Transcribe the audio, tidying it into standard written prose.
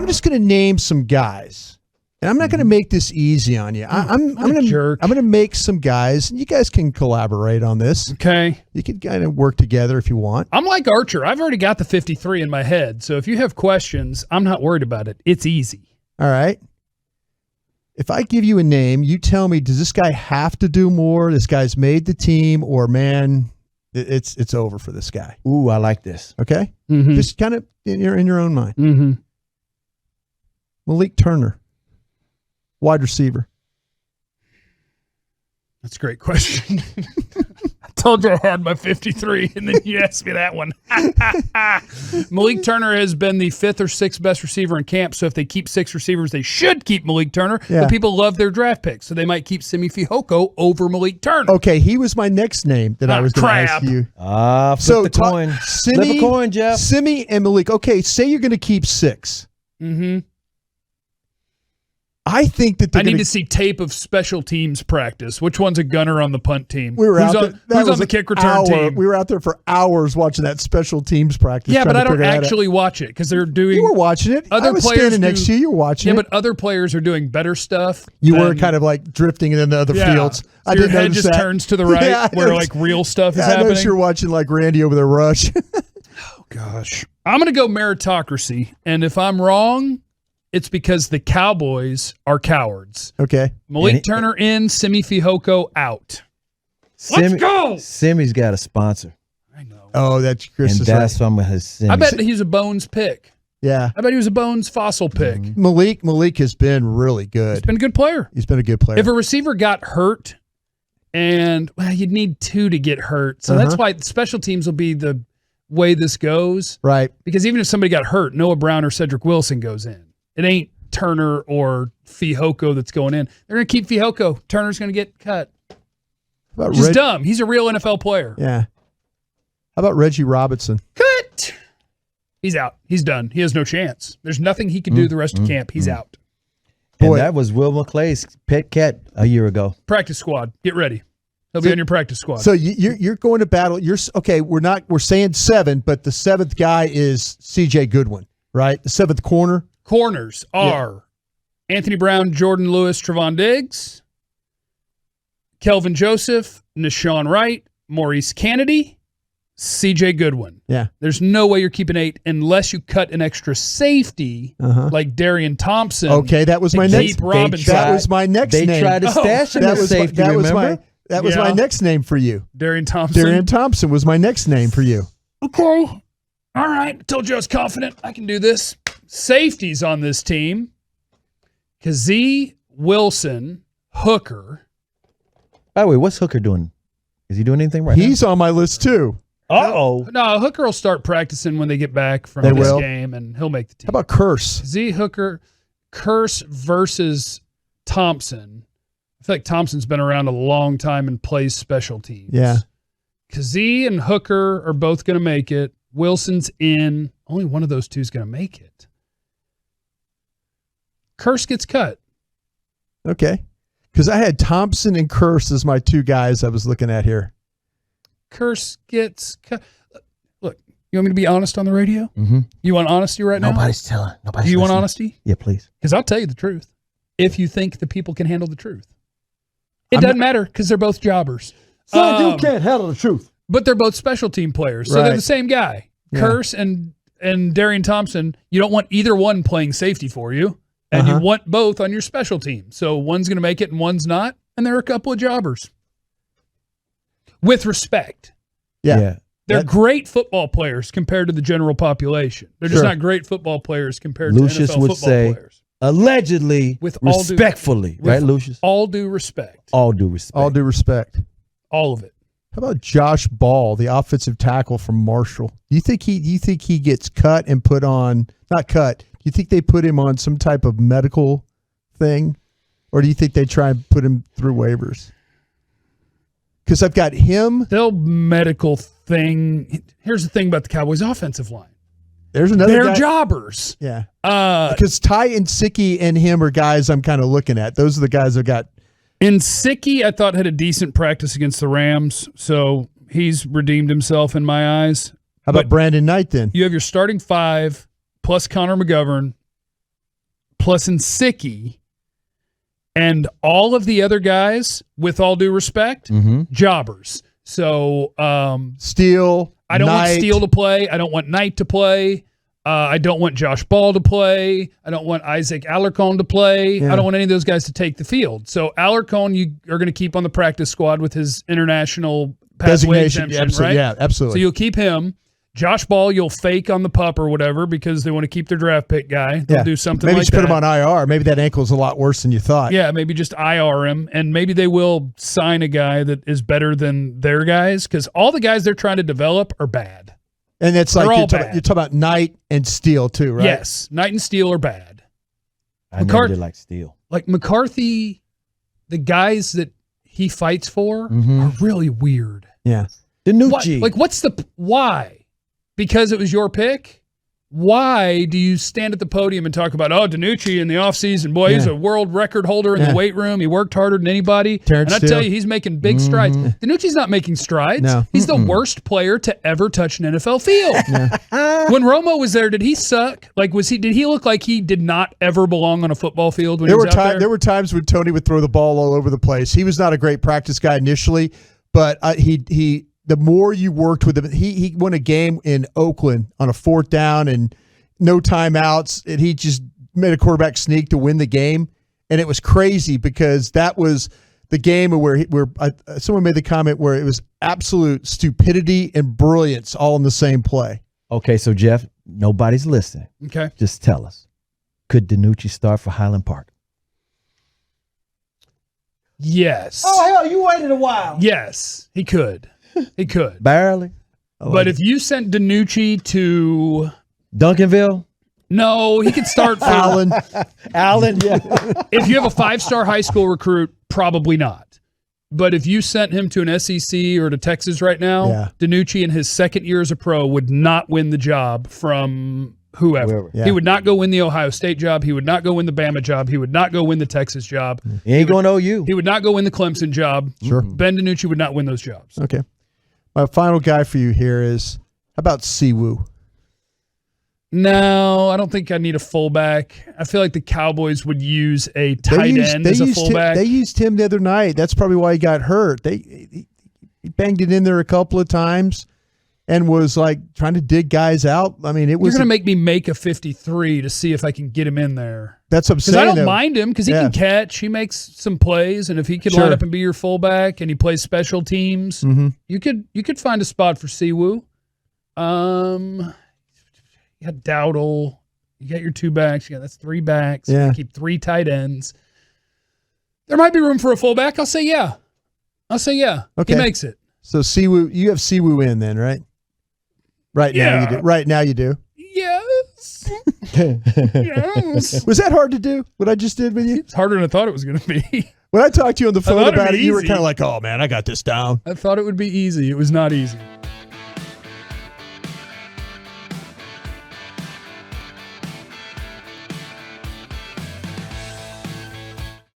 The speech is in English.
I'm just going to name some guys. And I'm not going to make this easy on you. I'm going to make some guys, and you guys can collaborate on this. Okay. You can kind of work together if you want. I'm like Archer. I've already got the 53 in my head. So if you have questions, I'm not worried about it. It's easy. All right. If I give you a name, you tell me, does this guy have to do more? This guy's made the team, or man, it's over for this guy. Ooh, I like this. Okay? Mm-hmm. Just kind of in your own mind. Mm-hmm. Malik Turner. Wide receiver. That's a great question. I told you I had my 53, and then you asked me that one. Malik Turner has been the 5th or 6th best receiver in camp, so if they keep 6 receivers, they should keep Malik Turner. Yeah. But people love their draft picks, so they might keep Simi Fehoko over Malik Turner. Okay, he was my next name that I was going to ask you. Flip the coin. Flip a coin, Jeff. Simi and Malik. Okay, say you're going to keep 6. Mm-hmm. I think that I need to see tape of special teams practice. Which one's a gunner on the punt team? We were who's out there, on the kick return team? We were out there for hours watching that special teams practice. Yeah, but I don't actually watch it because they're doing. You were watching it. I was standing next to you. You were watching it. Yeah, but other players are doing better stuff. You were kind of like drifting in the other fields. So I your didn't head notice just that. turns to the right where like real stuff is happening. I noticed you're watching like Randy over there rush. Oh gosh, I'm gonna go meritocracy, and if I'm wrong, it's because the Cowboys are cowards. Okay. Malik Turner in, Simi Fehoko out. Let's go. Simi's got a sponsor. I know. Oh, that's Chris. And that's some of his Simi. I bet he was a Bones pick. Yeah. I bet he was a Bones fossil pick. Mm-hmm. Malik has been really good. He's been a good player. He's been a good player. If a receiver got hurt, and you'd need 2 to get hurt, so that's why special teams will be the way this goes. Right. Because even if somebody got hurt, Noah Brown or Cedric Wilson goes in. It ain't Turner or Fehoko that's going in. They're going to keep Fehoko. Turner's going to get cut. Which is dumb. He's a real NFL player. Yeah. How about Reggie Robinson? Cut. He's out. He's done. He has no chance. There's nothing he can do the rest of camp. He's out. And that was Will McClay's pet cat a year ago. Practice squad. Get ready. He'll be on your practice squad. So you're going to battle. We're saying 7, but the 7th guy is C.J. Goodwin, right? The 7th corner. Corners are Anthony Brown, Jordan Lewis, Trevon Diggs, Kelvin Joseph, Nashawn Wright, Maurice Kennedy, C.J. Goodwin. Yeah. There's no way you're keeping 8 unless you cut an extra safety like Darian Thompson. Okay, that was my next. That was my next name. They tried to stash him as safety. That was my next name for you. Darian Thompson. Darian Thompson was my next name for you. Okay. All right. I told you I was confident. I can do this. Safeties on this team. Kazee, Wilson, Hooker. By the way, what's Hooker doing? Is he doing anything right now? He's on my list too. Uh-oh. No, Hooker will start practicing when they get back from this game, and he'll make the team. How about Curse? Kazee, Hooker, Curse versus Thompson. I feel like Thompson's been around a long time and plays special teams. Yeah. Kazee and Hooker are both going to make it. Wilson's in. Only one of those two is going to make it. Curse gets cut. Okay. Because I had Thompson and Curse as my 2 guys I was looking at here. Curse gets cut. Look, you want me to be honest on the radio? Mm-hmm. You want honesty right now? Nobody's telling. Nobody's Do you listening. want honesty? Yeah, please. Because I'll tell you the truth. If you think the people can handle the truth. It doesn't matter because they're both jobbers. So you can't handle the truth. But they're both special team players. So they're the same guy. Yeah. Curse and Darian Thompson, you don't want either one playing safety for you. And you want both on your special team. So one's going to make it and one's not. And they're a couple of jobbers. With respect. Yeah. They're great football players compared to the general population. They're just not great football players compared to Lucius NFL would football say, players. Allegedly, respectfully. Right, Lucius? All due respect. All due respect. All due respect. All of it. How about Josh Ball, the offensive tackle from Marshall? Do you think he gets cut and put on, not cut, do you think they put him on some type of medical thing? Or do you think they try and put him through waivers? Because I've got him. They'll medical thing. Here's the thing about the Cowboys' offensive line. There's another They're guy. jobbers. Yeah. Because Ty and Sicky and him are guys I'm kind of looking at. Those are the guys I've got. And Sicky, I thought, had a decent practice against the Rams, so he's redeemed himself in my eyes. How about Brandon Knight then? You have your starting 5 plus Connor McGovern plus Nsicki, and all of the other guys, with all due respect, jobbers. So Steele, I don't want Knight. Steele to play. I don't want Knight to play. I don't want Josh Ball to play. I don't want Isaac Alarcon to play. Yeah. I don't want any of those guys to take the field. So Alarcon, you are going to keep on the practice squad with his international pathway exemption, absolutely, right? Yeah, absolutely. So you'll keep him. Josh Ball, you'll fake on the pup or whatever because they want to keep their draft pick guy. They'll do something maybe like just that. put him on IR. Maybe that ankle's a lot worse than you thought. Yeah, maybe just IR him, and maybe they will sign a guy that is better than their guys because all the guys they're trying to develop are bad. And it's like They're all you're bad. talking about Knight and Steele too, right? Yes, Knight and Steele are bad. I never did like Steele. Like McCarthy, the guys that he fights for are really weird. Yeah. DiNucci. What's the why? Because it was your pick? Why do you stand at the podium and talk about, DiNucci in the offseason, boy, he's a world record holder in the weight room. He worked harder than anybody. Terrence and I Steele. tell you, he's making big strides. DiNucci's not making strides. No. He's the worst player to ever touch an NFL field. When Romo was there, did he suck? Like, did he look like he did not ever belong on a football field when he was out there? There were times when Tony would throw the ball all over the place. He was not a great practice guy initially, but he the more you worked with him, he won a game in Oakland on a 4th down and no timeouts, and he just made a quarterback sneak to win the game, and it was crazy because that was the game where someone made the comment where it was absolute stupidity and brilliance all in the same play. Okay, so Jeff, nobody's listening. Okay. Just tell us, could DiNucci start for Highland Park? Yes. Oh, hell, you waited a while. Yes, he could. He could. Barely. But if you sent DiNucci to Duncanville? no, he could start for Allen, Yeah. if you have a 5-star high school recruit, probably not. But if you sent him to an SEC or to Texas right now, DiNucci in his second year as a pro would not win the job from whoever. Yeah. He would not go win the Ohio State job. He would not go win the Bama job. He would not go win the Texas job. He ain't going to OU. He would not go win the Clemson job. Sure. Ben DiNucci would not win those jobs. Okay. My final guy for you here is, how about Siwu? No, I don't think I need a fullback. I feel like the Cowboys would use a tight end as a fullback. They used him the other night. That's probably why he got hurt. He banged it in there a couple of times and was like trying to dig guys out. I mean, it was. You're going to make me make a 53 to see if I can get him in there. That's what I'm Because saying. I don't mind him because he can catch. He makes some plays, and if he could line up and be your fullback, and he plays special teams, you could find a spot for Siwu. You got Dowdle. You got your 2 backs. That's 3 backs. Yeah. You keep 3 tight ends. There might be room for a fullback. I'll say yeah. Okay. He makes it. So Siwu, you have Siwu in then, right? Right now you do. Right now you do. Yes. Yes. Was that hard to do? What I just did with you? It's harder than I thought it was going to be. When I talked to you on the phone thought it'd about be it, you were easy. kind of like, "Oh man, I got this down." I thought it would be easy. It was not easy.